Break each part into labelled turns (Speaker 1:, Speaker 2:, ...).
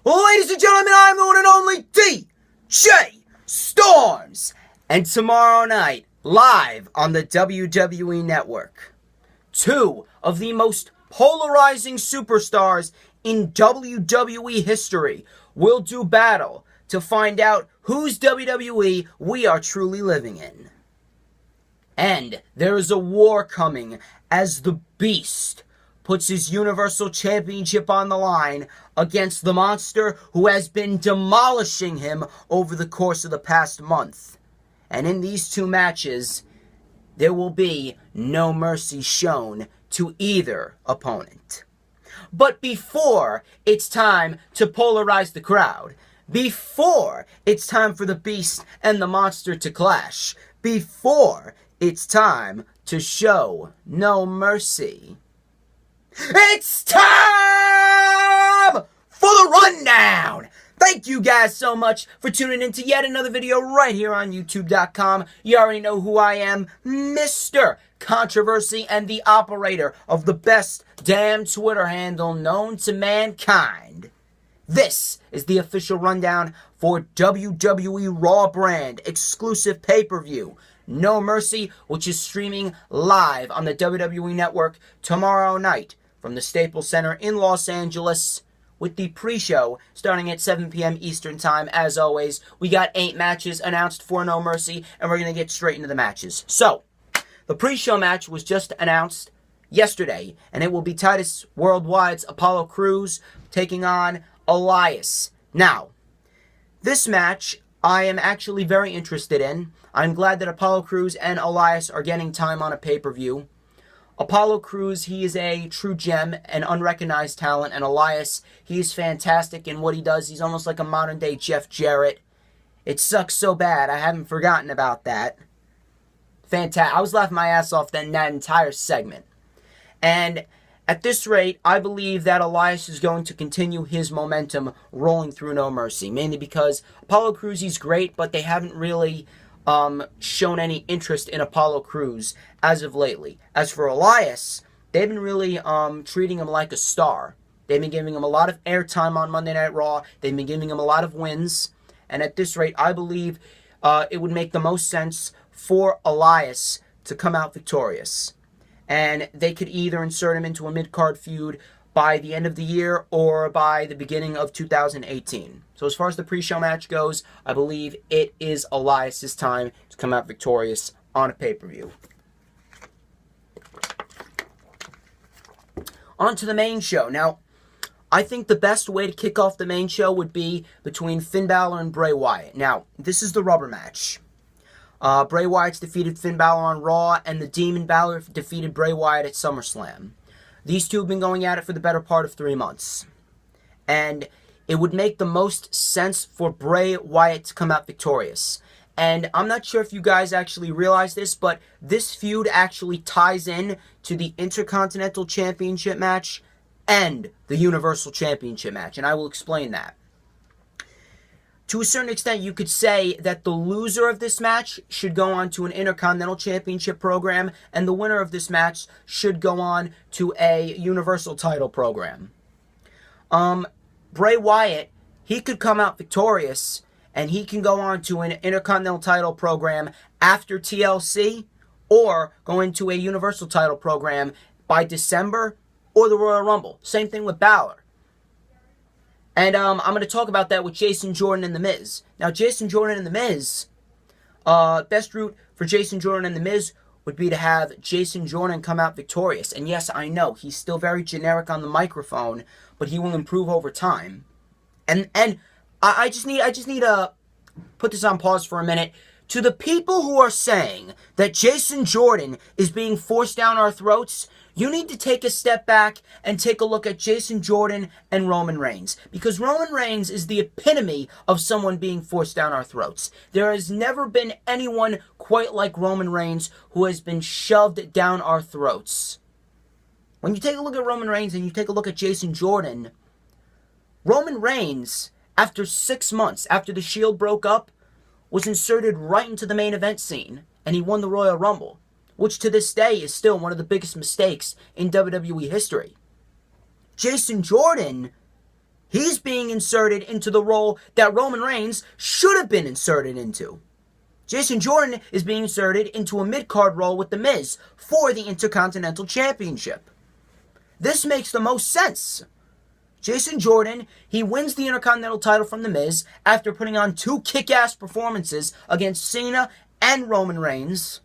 Speaker 1: Ladies and gentlemen, I'm the one and only DJ Storms. And tomorrow night, live on the WWE Network, two of the most polarizing superstars in WWE history will do battle to find out whose WWE we are truly living in. And there is a war coming as the Beast puts his Universal Championship on the line against the monster who has been demolishing him over the course of the past month. And in these two matches, there will be no mercy shown to either opponent. But before it's time to polarize the crowd, before it's time for the Beast and the monster to clash, before it's time to show no mercy, it's time for the rundown! Thank you guys so much for tuning in to yet another video right here on YouTube.com. You already know who I am, Mr. Controversy and the operator of the best damn Twitter handle known to mankind. This is the official rundown for WWE Raw brand exclusive pay-per-view, No Mercy, which is streaming live on the WWE Network tomorrow night from the Staples Center in Los Angeles, with the pre-show starting at 7 p.m. Eastern Time. As always, we got 8 matches announced for No Mercy, and we're going to get straight into the matches. So, the pre-show match was just announced yesterday, and it will be Titus Worldwide's Apollo Crews taking on Elias. Now, this match I am actually very interested in. I'm glad that Apollo Crews and Elias are getting time on a pay-per-view. Apollo Crews, he is a true gem, an unrecognized talent, and Elias, he is fantastic in what he does. He's almost like a modern-day Jeff Jarrett. It sucks so bad, I haven't forgotten about that. Fantastic. I was laughing my ass off then that entire segment. And at this rate, I believe that Elias is going to continue his momentum rolling through No Mercy, mainly because Apollo Crews, he's great, but they haven't really shown any interest in Apollo Crews as of lately. As for Elias, they've been really treating him like a star. They've been giving him a lot of airtime on Monday Night Raw. They've been giving him a lot of wins. And at this rate, I believe it would make the most sense for Elias to come out victorious. And they could either insert him into a mid-card feud by the end of the year or by the beginning of 2018. So as far as the pre-show match goes, I believe it is Elias' time to come out victorious on a pay-per-view. On to the main show. Now, I think the best way to kick off the main show would be between Finn Balor and Bray Wyatt. Now, this is the rubber match. Bray Wyatt's defeated Finn Balor on Raw, and the Demon Balor defeated Bray Wyatt at SummerSlam. These two have been going at it for the better part of 3 months. And it would make the most sense for Bray Wyatt to come out victorious. And I'm not sure if you guys actually realize this, but this feud actually ties in to the Intercontinental Championship match and the Universal Championship match, and I will explain that. To a certain extent, you could say that the loser of this match should go on to an Intercontinental Championship program, and the winner of this match should go on to a Universal title program. Bray Wyatt, he could come out victorious, and he can go on to an Intercontinental title program after TLC, or go into a Universal title program by December or the Royal Rumble. Same thing with Balor. And I'm going to talk about that with Jason Jordan and The Miz. Now, Jason Jordan and The Miz, best route for Jason Jordan and The Miz would be to have Jason Jordan come out victorious. And yes, I know, he's still very generic on the microphone, but he will improve over time. And I just need to put this on pause for a minute. To the people who are saying that Jason Jordan is being forced down our throats, you need to take a step back and take a look at Jason Jordan and Roman Reigns. Because Roman Reigns is the epitome of someone being forced down our throats. There has never been anyone quite like Roman Reigns who has been shoved down our throats. When you take a look at Roman Reigns and you take a look at Jason Jordan, Roman Reigns, after 6 months, after the Shield broke up, was inserted right into the main event scene, and he won the Royal Rumble, which to this day is still one of the biggest mistakes in WWE history. Jason Jordan He's being inserted into the role that Roman Reigns should have been inserted into. Jason Jordan is being inserted into a mid-card role with The Miz for the Intercontinental Championship. This makes the most sense. Jason Jordan, he wins the Intercontinental title from The Miz after putting on 2 kick-ass performances against Cena and Roman Reigns.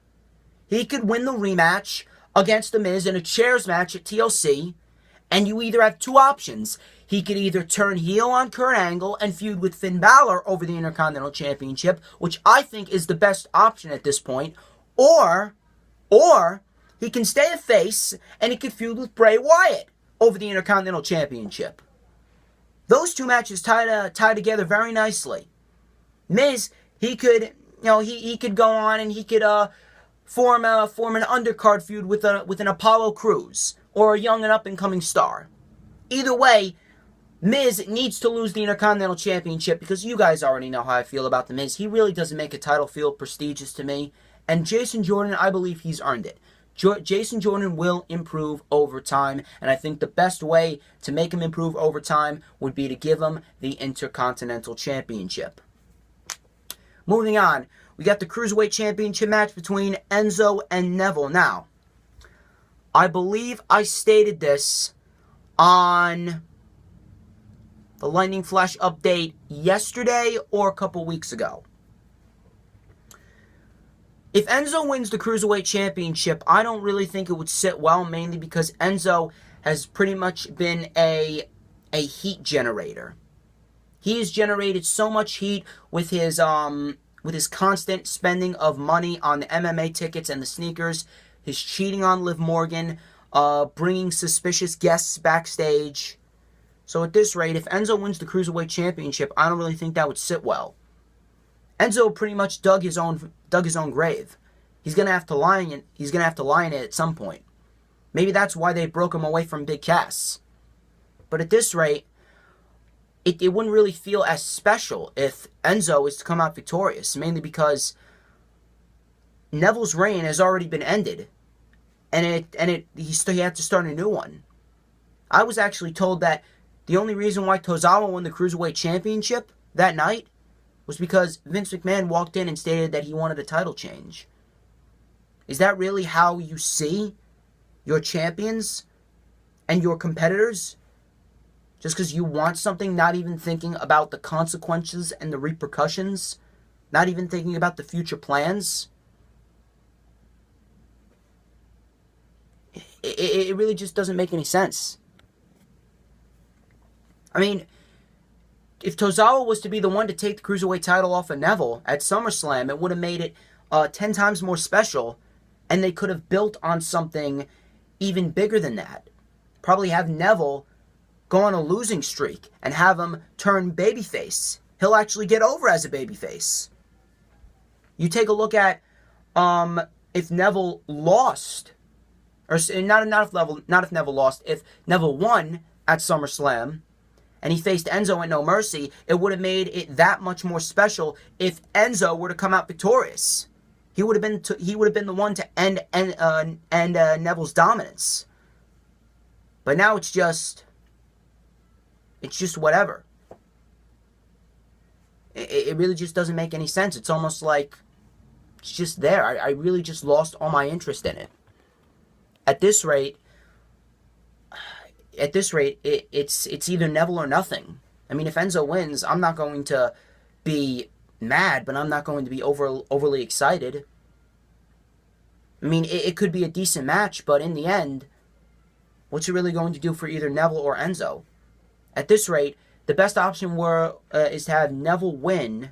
Speaker 1: He could win the rematch against The Miz in a chairs match at TLC, and you either have 2 options. He could either turn heel on Kurt Angle and feud with Finn Balor over the Intercontinental Championship, which I think is the best option at this point, or he can stay a face and he could feud with Bray Wyatt over the Intercontinental Championship. Those 2 matches tie together very nicely. Miz, he could, he could go on and he could form an undercard feud with an Apollo Crews or a young and up and coming star. Either way, Miz needs to lose the Intercontinental Championship because you guys already know how I feel about The Miz. He really doesn't make a title feel prestigious to me. And Jason Jordan, I believe he's earned it. Jason Jordan will improve over time, and I think the best way to make him improve over time would be to give him the Intercontinental Championship. Moving on, we got the Cruiserweight Championship match between Enzo and Neville. Now, I believe I stated this on the Lightning Flash update yesterday or a couple weeks ago. If Enzo wins the Cruiserweight Championship, I don't really think it would sit well, mainly because Enzo has pretty much been a heat generator. He has generated so much heat with his constant spending of money on the MMA tickets and the sneakers, his cheating on Liv Morgan, bringing suspicious guests backstage. So at this rate, if Enzo wins the Cruiserweight Championship, I don't really think that would sit well. Enzo pretty much dug his own grave. He's gonna have to lie in it. He's gonna have to lie in it at some point. Maybe that's why they broke him away from Big Cass. But at this rate, it wouldn't really feel as special if Enzo is to come out victorious, mainly because Neville's reign has already been ended, and he had to start a new one. I was actually told that the only reason why Tozawa won the Cruiserweight Championship that night was because Vince McMahon walked in and stated that he wanted a title change. Is that really how you see your champions and your competitors? Just because you want something, not even thinking about the consequences and the repercussions? Not even thinking about the future plans? It really just doesn't make any sense. I mean, if Tozawa was to be the one to take the Cruiserweight title off of Neville at SummerSlam, it would have made it 10 times more special, and they could have built on something even bigger than that. Probably have Neville go on a losing streak and have him turn babyface. He'll actually get over as a babyface. You take a look at if Neville lost, or not if Neville lost, if Neville won at SummerSlam, and he faced Enzo at No Mercy, it would have made it that much more special if Enzo were to come out victorious. He would have been the one to end Neville's dominance. But now it's just whatever. It really just doesn't make any sense. It's almost like it's just there. I really just lost all my interest in it. At this rate, it's either Neville or nothing. I mean, if Enzo wins, I'm not going to be mad, but I'm not going to be overly excited. I mean, it could be a decent match, but in the end, what's it really going to do for either Neville or Enzo? At this rate, the best option is to have Neville win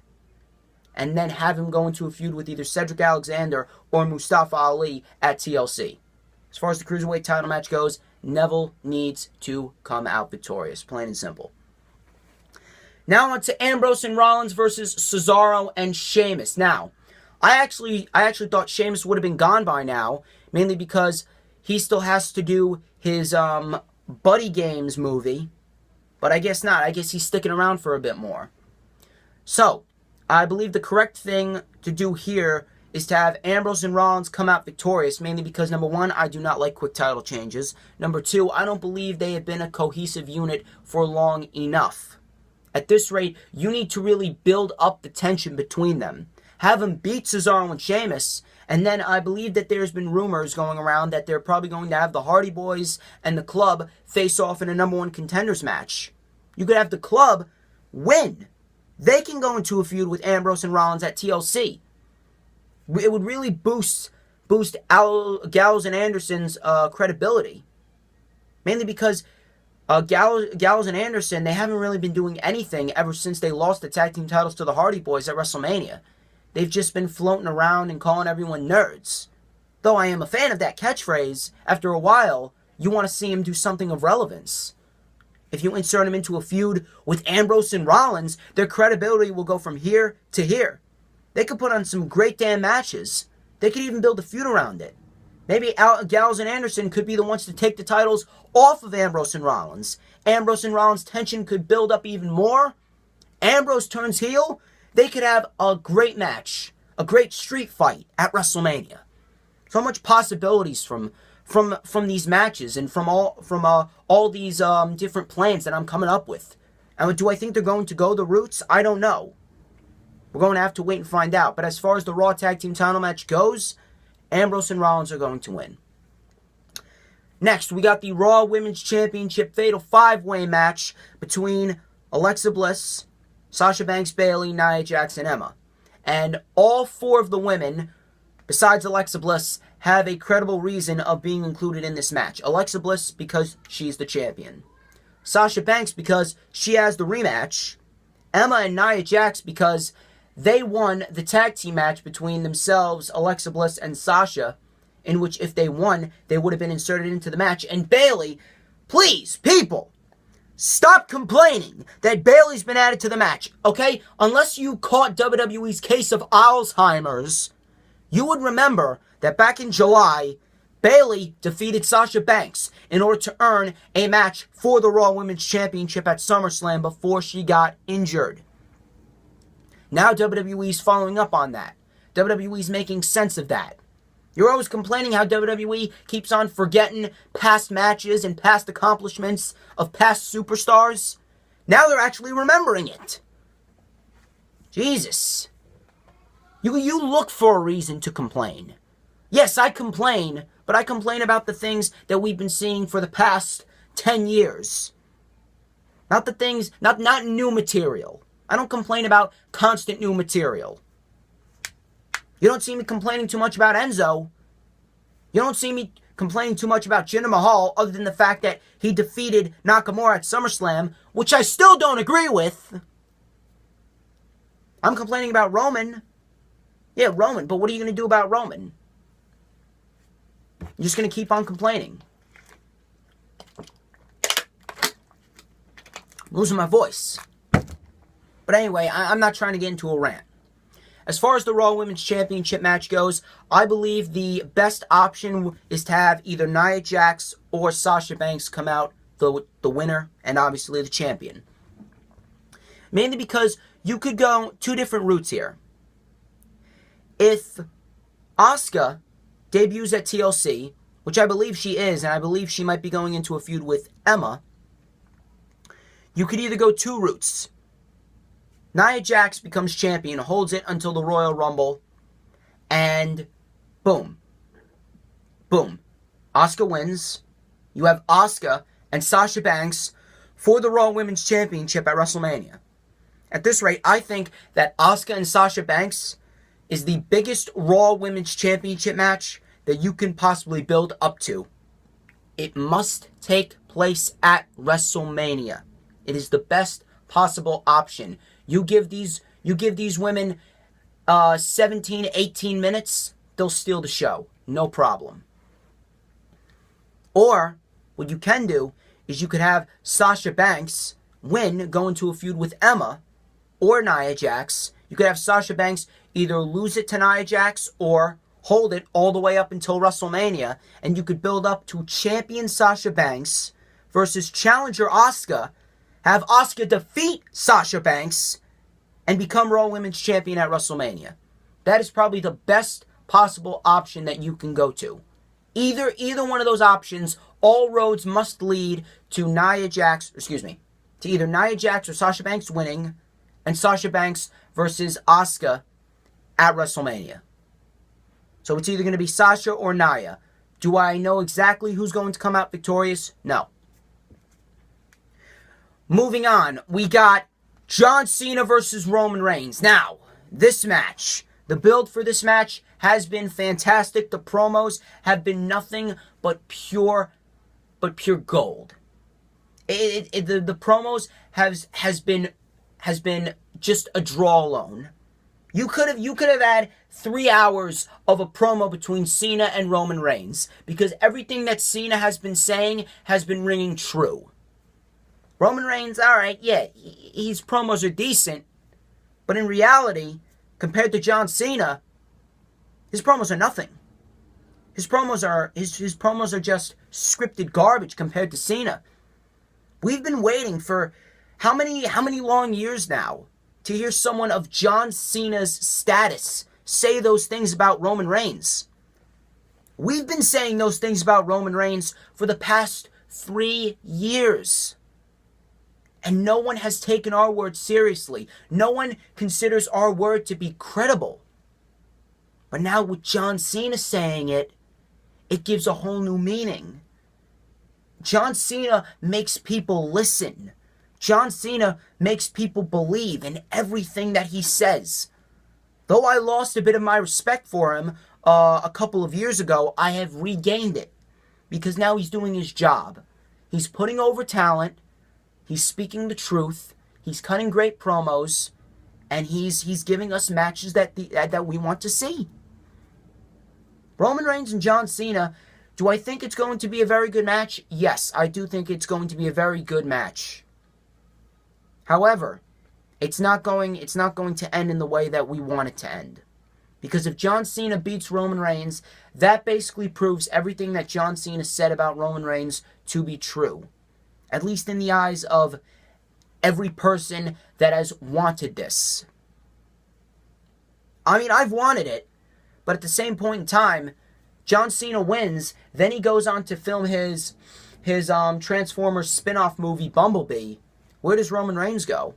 Speaker 1: and then have him go into a feud with either Cedric Alexander or Mustafa Ali at TLC. As far as the Cruiserweight title match goes, Neville needs to come out victorious, plain and simple. Now on to Ambrose and Rollins versus Cesaro and Sheamus. Now, I actually thought Sheamus would have been gone by now, mainly because he still has to do his Buddy Games movie, but I guess not. I guess he's sticking around for a bit more. So, I believe the correct thing to do here is to have Ambrose and Rollins come out victorious, mainly because, number one, I do not like quick title changes. Number two, I don't believe they have been a cohesive unit for long enough. At this rate, you need to really build up the tension between them. Have them beat Cesaro and Sheamus, and then I believe that there's been rumors going around that they're probably going to have the Hardy Boys and the Club face off in a number one contenders match. You could have the Club win. They can go into a feud with Ambrose and Rollins at TLC. It would really boost Gallows and Anderson's credibility. Mainly because Gallows and Anderson, they haven't really been doing anything ever since they lost the tag team titles to the Hardy Boys at WrestleMania. They've just been floating around and calling everyone nerds. Though I am a fan of that catchphrase, after a while, you want to see him do something of relevance. If you insert him into a feud with Ambrose and Rollins, their credibility will go from here to here. They could put on some great damn matches. They could even build a feud around it. Maybe Gallows and Anderson could be the ones to take the titles off of Ambrose and Rollins. Ambrose and Rollins' tension could build up even more. Ambrose turns heel. They could have a great match, a great street fight at WrestleMania. So much possibilities from these matches and from all these different plans that I'm coming up with. And do I think they're going to go the routes? I don't know. We're going to have to wait and find out. But as far as the Raw Tag Team title match goes, Ambrose and Rollins are going to win. Next, we got the Raw Women's Championship Fatal 5-Way match between Alexa Bliss, Sasha Banks, Bayley, Nia Jax, and Emma. And all four of the women, besides Alexa Bliss, have a credible reason of being included in this match. Alexa Bliss because she's the champion. Sasha Banks because she has the rematch. Emma and Nia Jax because they won the tag team match between themselves, Alexa Bliss and Sasha, in which if they won, they would have been inserted into the match. And Bayley, please, people, stop complaining that Bayley's been added to the match, okay? Unless you caught WWE's case of Alzheimer's, you would remember that back in July, Bayley defeated Sasha Banks in order to earn a match for the Raw Women's Championship at SummerSlam before she got injured. Now WWE's following up on that. WWE's making sense of that. You're always complaining how WWE keeps on forgetting past matches and past accomplishments of past superstars. Now they're actually remembering it. Jesus. You look for a reason to complain. Yes, I complain, but I complain about the things that we've been seeing for the past 10 years. Not the things, not new material. I don't complain about constant new material. You don't see me complaining too much about Enzo. You don't see me complaining too much about Jinder Mahal, other than the fact that he defeated Nakamura at SummerSlam, which I still don't agree with. I'm complaining about Roman. Yeah, Roman, but what are you going to do about Roman? You're just going to keep on complaining. I'm losing my voice. But anyway, I'm not trying to get into a rant. As far as the Raw Women's Championship match goes, I believe the best option is to have either Nia Jax or Sasha Banks come out the winner and obviously the champion. Mainly because you could go two different routes here. If Asuka debuts at TLC, which I believe she is, and I believe she might be going into a feud with Emma, you could either go two routes. Nia Jax becomes champion, holds it until the Royal Rumble, and boom. Boom. Asuka wins. You have Asuka and Sasha Banks for the Raw Women's Championship at WrestleMania. At this rate, I think that Asuka and Sasha Banks is the biggest Raw Women's Championship match that you can possibly build up to. It must take place at WrestleMania. It is the best possible option. You give these women 17, 18 minutes, they'll steal the show. No problem. Or, what you can do is you could have Sasha Banks win, go into a feud with Emma or Nia Jax. You could have Sasha Banks either lose it to Nia Jax or hold it all the way up until WrestleMania, and you could build up to champion Sasha Banks versus challenger Asuka, have Asuka defeat Sasha Banks, and become Raw Women's Champion at WrestleMania. That is probably the best possible option that you can go to. Either one of those options, all roads must lead to to either Nia Jax or Sasha Banks winning, and Sasha Banks versus Asuka at WrestleMania. So it's either going to be Sasha or Nia. Do I know exactly who's going to come out victorious? No. Moving on, we got John Cena versus Roman Reigns. Now, this match, the build for this match has been fantastic. The promos have been nothing but pure gold. The promos has been just a draw alone. You could have had 3 hours of a promo between Cena and Roman Reigns, because everything that Cena has been saying has been ringing true. Roman Reigns, alright, yeah, his promos are decent, but in reality, compared to John Cena, his promos are nothing. His promos are just scripted garbage compared to Cena. We've been waiting for how many long years now to hear someone of John Cena's status say those things about Roman Reigns. We've been saying those things about Roman Reigns for the past 3 years. And no one has taken our word seriously. No one considers our word to be credible. But now with John Cena saying it, it gives a whole new meaning. John Cena makes people listen. John Cena makes people believe in everything that he says. Though I lost a bit of my respect for him a couple of years ago, I have regained it. Because now he's doing his job. He's putting over talent. He's speaking the truth. He's cutting great promos. And he's giving us matches that we want to see. Roman Reigns and John Cena, do I think it's going to be a very good match? Yes, I do think it's going to be a very good match. However, it's not going to end in the way that we want it to end. Because if John Cena beats Roman Reigns, that basically proves everything that John Cena said about Roman Reigns to be true. At least in the eyes of every person that has wanted this. I mean, I've wanted it, but at the same point in time, John Cena wins, then he goes on to film his Transformers spin-off movie, Bumblebee. Where does Roman Reigns go?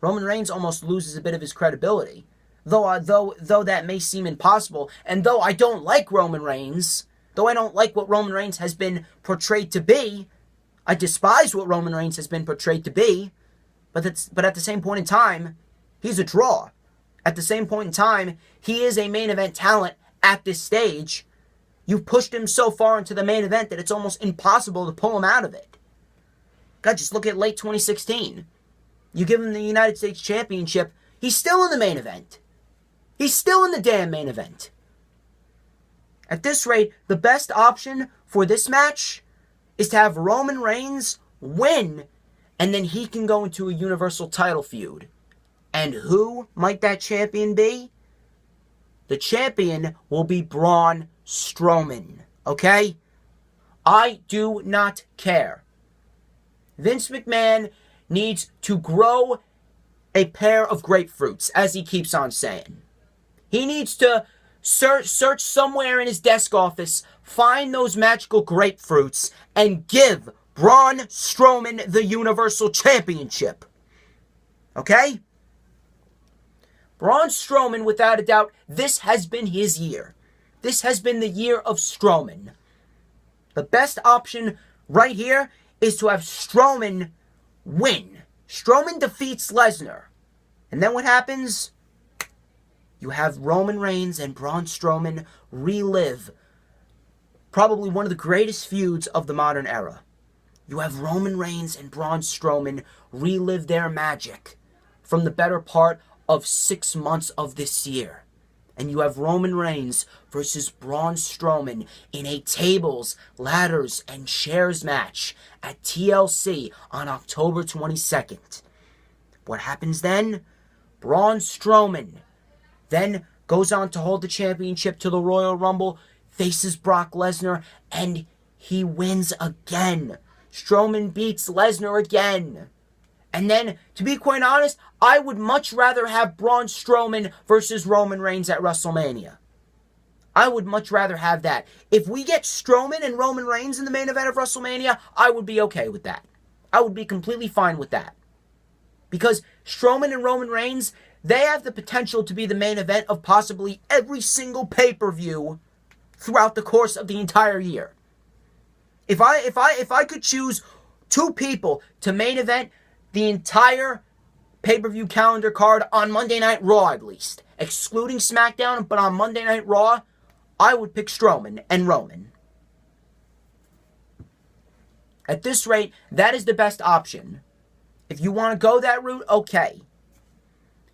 Speaker 1: Roman Reigns almost loses a bit of his credibility. Though that may seem impossible, and though I don't like Roman Reigns, though I don't like what Roman Reigns has been portrayed to be, I despise what Roman Reigns has been portrayed to be, but at the same point in time, he's a draw. At the same point in time, he is a main event talent at this stage. You've pushed him so far into the main event that it's almost impossible to pull him out of it. God, just look at late 2016. You give him the United States Championship, he's still in the main event. He's still in the damn main event. At this rate, the best option for this match is to have Roman Reigns win, and then he can go into a Universal title feud. And who might that champion be? The champion will be Braun Strowman. Okay? I do not care. Vince McMahon needs to grow a pair of grapefruits, as he keeps on saying. He needs to search somewhere in his desk office, find those magical grapefruits, and give Braun Strowman the Universal Championship. Okay? Braun Strowman, without a doubt, this has been his year. This has been the year of Strowman. The best option right here is to have Strowman win. Strowman defeats Lesnar. And then what happens? You have Roman Reigns and Braun Strowman relive probably one of the greatest feuds of the modern era. You have Roman Reigns and Braun Strowman relive their magic from the better part of 6 months of this year. And you have Roman Reigns versus Braun Strowman in a tables, ladders, and chairs match at TLC on October 22nd. What happens then? Braun Strowman then goes on to hold the championship to the Royal Rumble, faces Brock Lesnar, and he wins again. Strowman beats Lesnar again. And then, to be quite honest, I would much rather have Braun Strowman versus Roman Reigns at WrestleMania. I would much rather have that. If we get Strowman and Roman Reigns in the main event of WrestleMania, I would be okay with that. I would be completely fine with that. Because Strowman and Roman Reigns, they have the potential to be the main event of possibly every single pay-per-view throughout the course of the entire year. If I could choose two people to main event the entire pay-per-view calendar card on Monday Night Raw, at least, excluding SmackDown, but on Monday Night Raw, I would pick Strowman and Roman. At this rate, that is the best option. If you want to go that route, okay.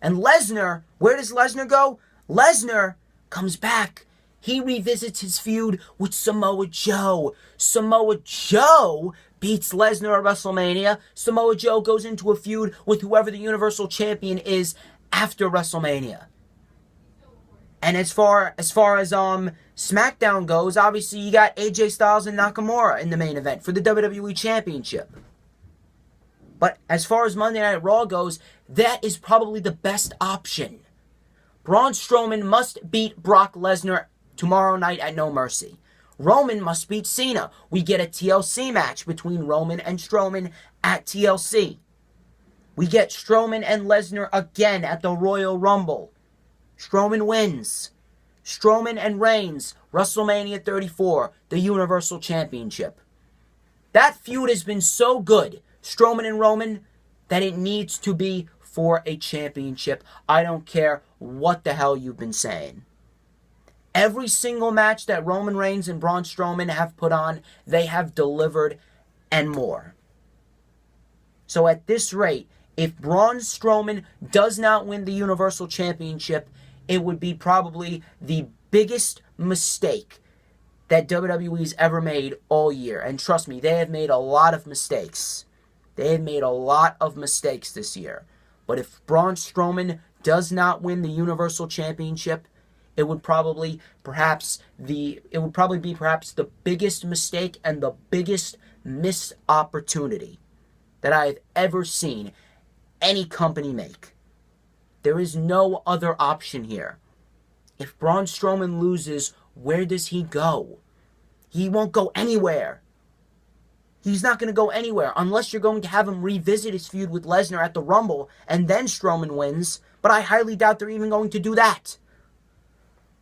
Speaker 1: And Lesnar, where does Lesnar go? Lesnar comes back. He revisits his feud with Samoa Joe. Samoa Joe beats Lesnar at WrestleMania. Samoa Joe goes into a feud with whoever the Universal Champion is after WrestleMania. And as far as SmackDown goes, obviously you got AJ Styles and Nakamura in the main event for the WWE Championship. But as far as Monday Night Raw goes, that is probably the best option. Braun Strowman must beat Brock Lesnar tomorrow night at No Mercy. Roman must beat Cena. We get a TLC match between Roman and Strowman at TLC. We get Strowman and Lesnar again at the Royal Rumble. Strowman wins. Strowman and Reigns, WrestleMania 34, the Universal Championship. That feud has been so good, Strowman and Roman, that it needs to be for a championship. I don't care what the hell you've been saying. Every single match that Roman Reigns and Braun Strowman have put on, they have delivered and more. So at this rate, if Braun Strowman does not win the Universal Championship, it would be probably the biggest mistake that WWE's ever made all year. And trust me, they have made a lot of mistakes. They have made a lot of mistakes this year. But if Braun Strowman does not win the Universal Championship, it would probably be perhaps the biggest mistake and the biggest missed opportunity that I have ever seen any company make. There is no other option here. If Braun Strowman loses, where does he go? He won't go anywhere. He's not going to go anywhere unless you're going to have him revisit his feud with Lesnar at the Rumble and then Strowman wins. But I highly doubt they're even going to do that.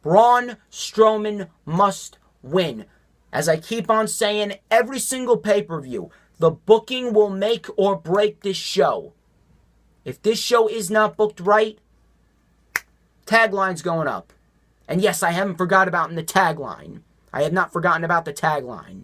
Speaker 1: Braun Strowman must win. As I keep on saying, every single pay-per-view, the booking will make or break this show. If this show is not booked right, tagline's going up. And yes, I haven't forgot about the tagline. I have not forgotten about the tagline.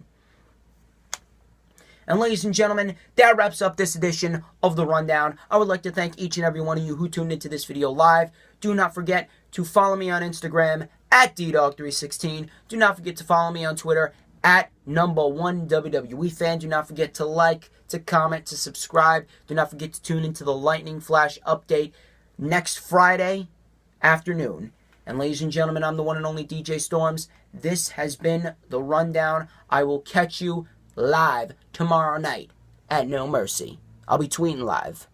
Speaker 1: And ladies and gentlemen, that wraps up this edition of The Rundown. I would like to thank each and every one of you who tuned into this video live. Do not forget to follow me on Instagram at DDog316. Do not forget to follow me on Twitter at #1WWE Do not forget to like, to comment, to subscribe. Do not forget to tune into the Lightning Flash update next Friday afternoon. And ladies and gentlemen, I'm the one and only DJ Storms. This has been The Rundown. I will catch you live tomorrow night at No Mercy. I'll be tweeting live.